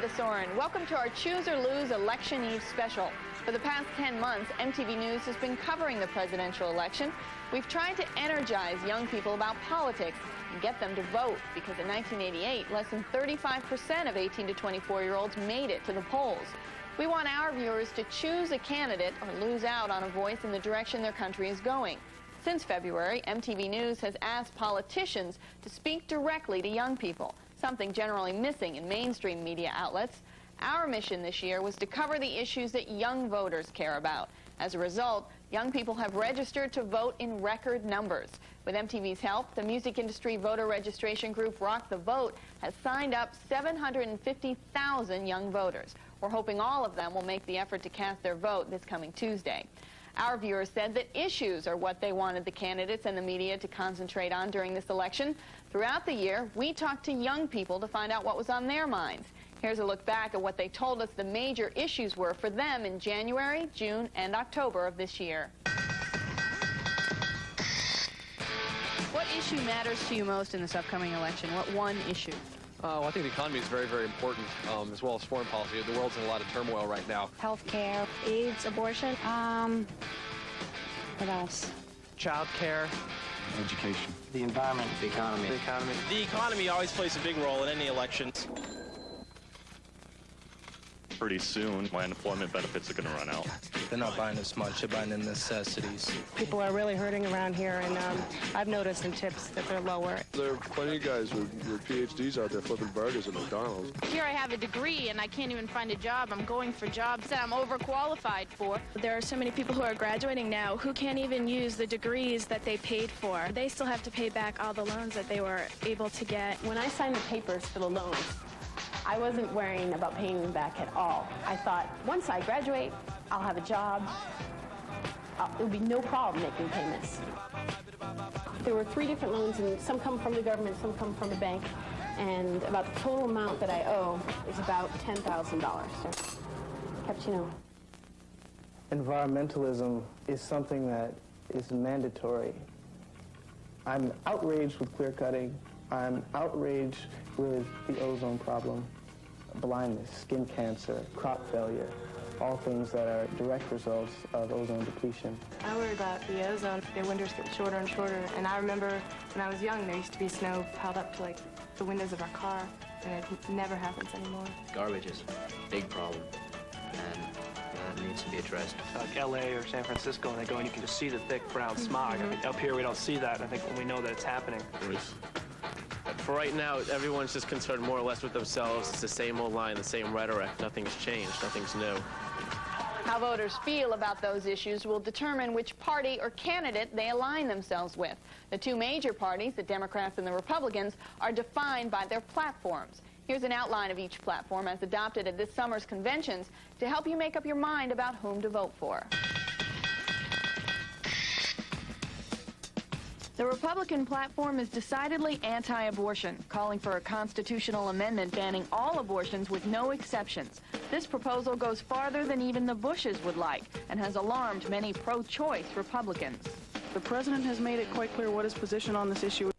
Tabitha Soren. Welcome to our Choose or Lose Election Eve special. For the past 10 months, MTV News has been covering the presidential election. We've tried to energize young people about politics and get them to vote, because in 1988, less than 35% of 18 to 24-year-olds made it to the polls. We want our viewers to choose a candidate or lose out on a voice in the direction their country is going. Since February, MTV News has asked politicians to speak directly to young people, something generally missing in mainstream media outlets. Our mission this year was to cover the issues that young voters care about. As a result, young people have registered to vote in record numbers. With MTV's help, the music industry voter registration group Rock the Vote has signed up 750,000 young voters. We're hoping all of them will make the effort to cast their vote this coming Tuesday. Our viewers said that issues are what they wanted the candidates and the media to concentrate on during this election. Throughout the year, we talked to young people to find out what was on their minds. Here's a look back at what they told us the major issues were for them in January, June, and October of this year. What issue matters to you most in this upcoming election? What one issue? Well, I think the economy is very, very important, as well as foreign policy. The world's in a lot of turmoil right now. Healthcare, AIDS, abortion. What else? Child care. Education. The environment. The economy. The economy. The economy always plays a big role in any election. Pretty soon, my unemployment benefits are going to run out. They're not buying as much, they're buying the necessities. People are really hurting around here, and I've noticed in tips that they're lower. There are plenty of guys with PhDs out there flipping burgers at McDonald's. Here I have a degree, and I can't even find a job. I'm going for jobs that I'm overqualified for. There are so many people who are graduating now who can't even use the degrees that they paid for. They still have to pay back all the loans that they were able to get. When I signed the papers for the loans, I wasn't worrying about paying them back at all. I thought, once I graduate, I'll have a job. It'll be no problem making payments. There were 3 different loans, and some come from the government, some come from the bank, and about the total amount that I owe is about $10,000. So, kept you know. Environmentalism is something that is mandatory. I'm outraged with clear cutting. I'm outraged with the ozone problem, blindness, skin cancer, crop failure, all things that are direct results of ozone depletion. I worry about the ozone. The winters get shorter and shorter, and I remember when I was young, there used to be snow piled up to like the windows of our car, and it never happens anymore. Garbage is a big problem, and that needs to be addressed. Like LA or San Francisco, and they go and you can just see the thick brown smog. I mean, up here we don't see that, and I think when we know that it's happening. For right now, everyone's just concerned more or less with themselves. It's the same old line, the same rhetoric. Nothing's changed, nothing's new. How voters feel about those issues will determine which party or candidate they align themselves with. The 2 major parties, the Democrats and the Republicans, are defined by their platforms. Here's an outline of each platform as adopted at this summer's conventions to help you make up your mind about whom to vote for. The Republican platform is decidedly anti-abortion, calling for a constitutional amendment banning all abortions with no exceptions. This proposal goes farther than even the Bushes would like and has alarmed many pro-choice Republicans. The president has made it quite clear what his position on this issue is.